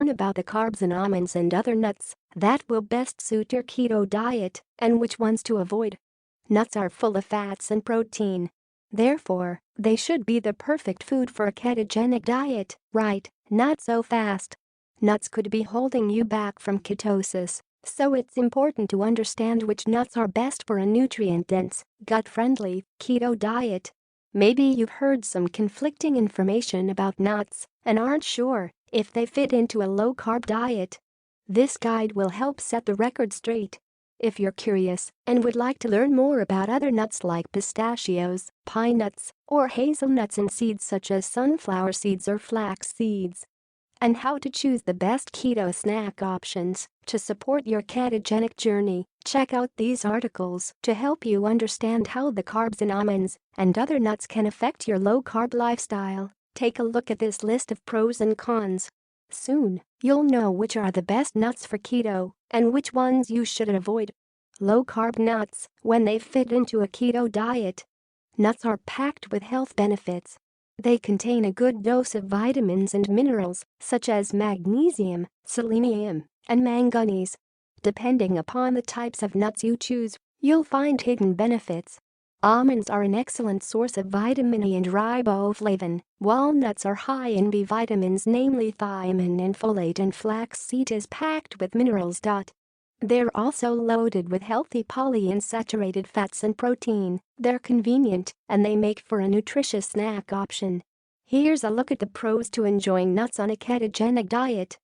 learn about the carbs in almonds and other nuts that will best suit your keto diet and which ones to avoid. Nuts are full of fats and protein. Therefore, they should be the perfect food for a ketogenic diet, right? Not so fast. Nuts could be holding you back from ketosis, so it's important to understand which nuts are best for a nutrient-dense, gut-friendly, keto diet. Maybe you've heard some conflicting information about nuts and aren't sure if they fit into a low-carb diet. This guide will help set the record straight. If you're curious and would like to learn more about other nuts like pistachios, pine nuts, or hazelnuts and seeds such as sunflower seeds or flax seeds, and how to choose the best keto snack options to support your ketogenic journey, check out these articles to help you understand how the carbs in almonds and other nuts can affect your low-carb lifestyle. Take a look at this list of pros and cons. Soon, you'll know which are the best nuts for keto and which ones you should avoid. Low-carb nuts, when they fit into a keto diet. Nuts are packed with health benefits. They contain a good dose of vitamins and minerals such as magnesium, selenium, and manganese. Depending upon the types of nuts you choose, you'll find hidden benefits. Almonds are an excellent source of vitamin E and riboflavin. Walnuts are high in B vitamins, namely thiamine and folate, and flaxseed is packed with minerals. They're also loaded with healthy polyunsaturated fats and protein. They're convenient and they make for a nutritious snack option. Here's a look at the pros to enjoying nuts on a ketogenic diet.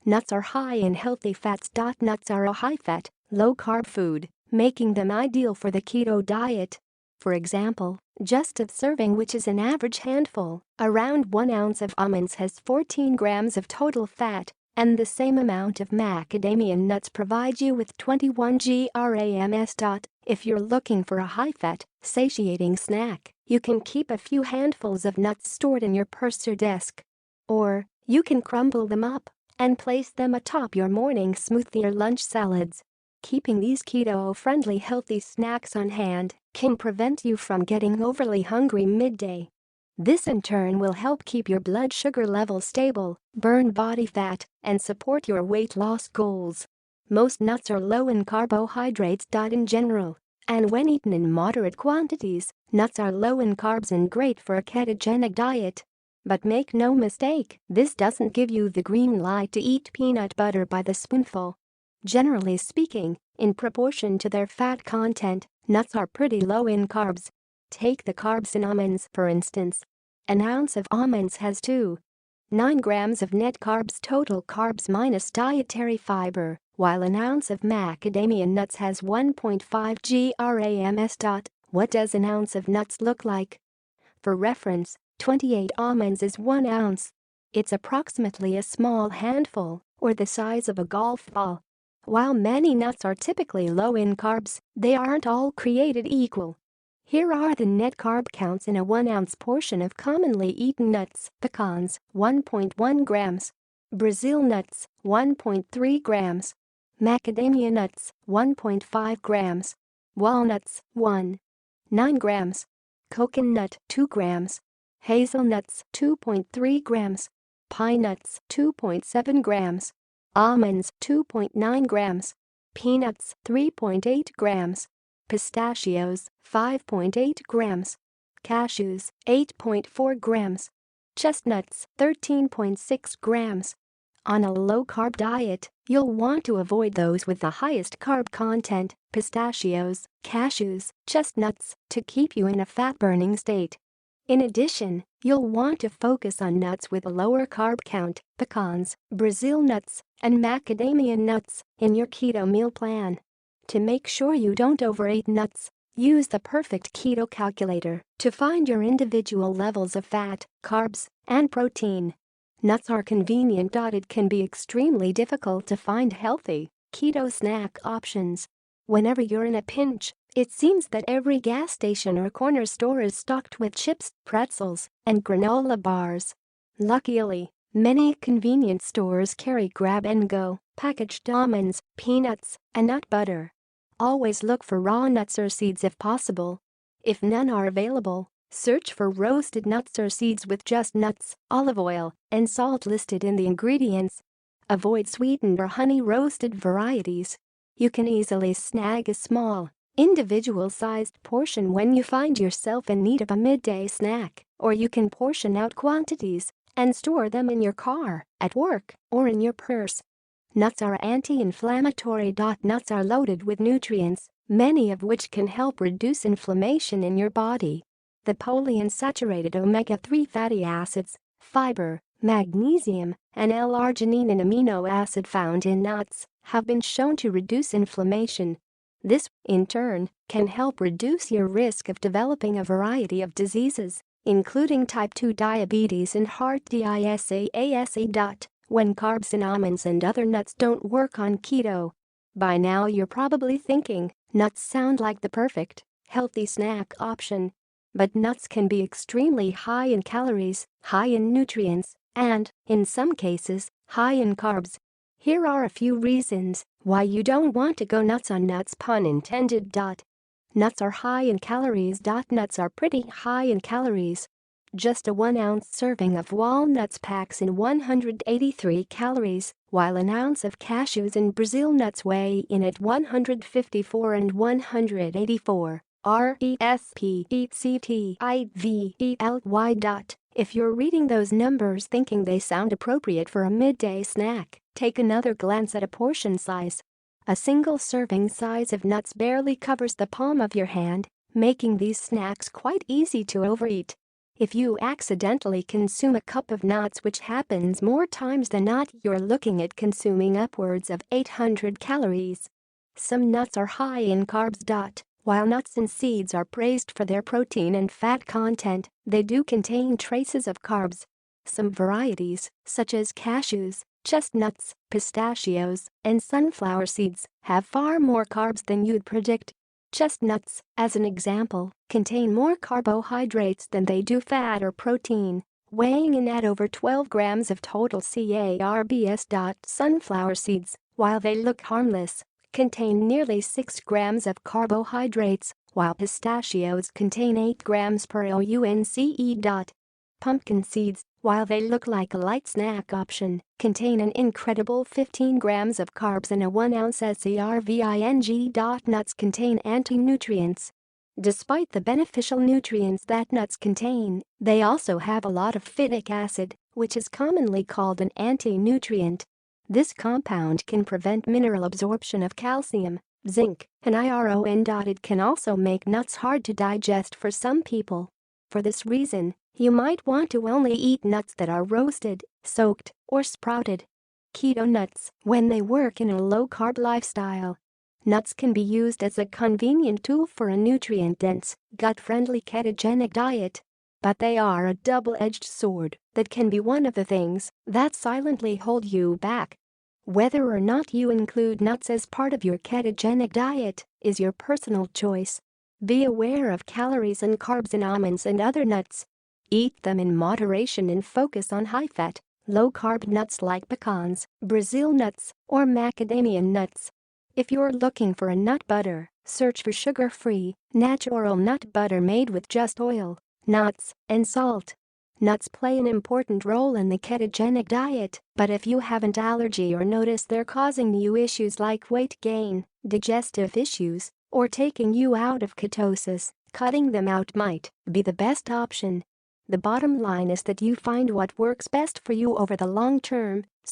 Nuts are high in healthy fats. Nuts are a high-fat, low-carb food, making them ideal for the keto diet. For example, just a serving, which is an average handful, around 1 ounce of almonds has 14 grams of total fat, and the same amount of macadamia nuts provide you with 21 grams. If you're looking for a high-fat, satiating snack, you can keep a few handfuls of nuts stored in your purse or desk. Or, you can crumble them up and place them atop your morning smoothie or lunch salads. Keeping these keto-friendly healthy snacks on hand can prevent you from getting overly hungry midday. This in turn will help keep your blood sugar levels stable, burn body fat, and support your weight loss goals. Most nuts are low in carbohydrates. In general, and when eaten in moderate quantities, nuts are low in carbs and great for a ketogenic diet. But make no mistake, this doesn't give you the green light to eat peanut butter by the spoonful. Generally speaking, in proportion to their fat content, nuts are pretty low in carbs. Take the carbs in almonds, for instance. An ounce of almonds has 2.9 grams of net carbs, total carbs minus dietary fiber, while an ounce of macadamia nuts has 1.5 grams. What does an ounce of nuts look like? For reference, 28 almonds is 1 ounce. It's approximately a small handful, or the size of a golf ball. While many nuts are typically low in carbs, they aren't all created equal. Here are the net carb counts in a 1 ounce portion of commonly eaten nuts. Pecans, 1.1 grams. Brazil nuts, 1.3 grams. Macadamia nuts, 1.5 grams. Walnuts, 1.9 grams. Coconut, 2 grams. Hazelnuts, 2.3 grams. Pine nuts, 2.7 grams. Almonds, 2.9 grams. Peanuts, 3.8 grams. Pistachios, 5.8 grams. Cashews, 8.4 grams. Chestnuts, 13.6 grams. On a low-carb diet, you'll want to avoid those with the highest carb content, pistachios, cashews, chestnuts, to keep you in a fat-burning state. In addition, you'll want to focus on nuts with a lower carb count, pecans, Brazil nuts, and macadamia nuts, in your keto meal plan. To make sure you don't overeat nuts, use the perfect keto calculator to find your individual levels of fat, carbs, and protein. Nuts are convenient. It can be extremely difficult to find healthy, keto snack options. Whenever you're in a pinch, it seems that every gas station or corner store is stocked with chips, pretzels, and granola bars. Luckily, many convenience stores carry grab-and-go, packaged almonds, peanuts, and nut butter. Always look for raw nuts or seeds if possible. If none are available, search for roasted nuts or seeds with just nuts, olive oil, and salt listed in the ingredients. Avoid sweetened or honey-roasted varieties. You can easily snag a small, individual-sized portion when you find yourself in need of a midday snack, or you can portion out quantities and store them in your car, at work, or in your purse. Nuts are anti-inflammatory. Nuts are loaded with nutrients, many of which can help reduce inflammation in your body. The polyunsaturated omega-3 fatty acids, fiber, magnesium, and L-arginine, an amino acid found in nuts, have been shown to reduce inflammation. This, in turn, can help reduce your risk of developing a variety of diseases, including type 2 diabetes and heart disease. When carbs in almonds and other nuts don't work on keto. By now you're probably thinking, nuts sound like the perfect, healthy snack option. But nuts can be extremely high in calories, high in nutrients, and, in some cases, high in carbs. Here are a few reasons why you don't want to go nuts on nuts, pun intended. Nuts are high in calories. Nuts are pretty high in calories. Just a 1-ounce serving of walnuts packs in 183 calories, while an ounce of cashews and Brazil nuts weigh in at 154 and 184. RESPECTIVELY. If you're reading those numbers thinking they sound appropriate for a midday snack, take another glance at a portion size. A single serving size of nuts barely covers the palm of your hand, making these snacks quite easy to overeat. If you accidentally consume a cup of nuts, which happens more times than not, you're looking at consuming upwards of 800 calories. Some nuts are high in carbs. While nuts and seeds are praised for their protein and fat content, they do contain traces of carbs. Some varieties, such as cashews, chestnuts, pistachios, and sunflower seeds, have far more carbs than you'd predict. Chestnuts, as an example, contain more carbohydrates than they do fat or protein, weighing in at over 12 grams of total carbs. Sunflower seeds, while they look harmless, contain nearly 6 grams of carbohydrates, while pistachios contain 8 grams per ounce. Pumpkin seeds, while they look like a light snack option, contain an incredible 15 grams of carbs and a 1-ounce serving. Nuts contain anti-nutrients. Despite the beneficial nutrients that nuts contain, they also have a lot of phytic acid, which is commonly called an anti-nutrient. This compound can prevent mineral absorption of calcium, zinc, and iron. It can also make nuts hard to digest for some people. For this reason, you might want to only eat nuts that are roasted, soaked, or sprouted. Keto nuts, when they work in a low-carb lifestyle. Nuts can be used as a convenient tool for a nutrient-dense, gut-friendly ketogenic diet. But they are a double-edged sword that can be one of the things that silently hold you back. Whether or not you include nuts as part of your ketogenic diet is your personal choice. Be aware of calories and carbs in almonds and other nuts. Eat them in moderation and focus on high-fat, low-carb nuts like pecans, Brazil nuts, or macadamia nuts. If you're looking for a nut butter, search for sugar-free, natural nut butter made with just oil, nuts, and salt. Nuts play an important role in the ketogenic diet, but if you have an allergy or notice they're causing you issues like weight gain, digestive issues, or taking you out of ketosis, cutting them out might be the best option. The bottom line is that you find what works best for you over the long term.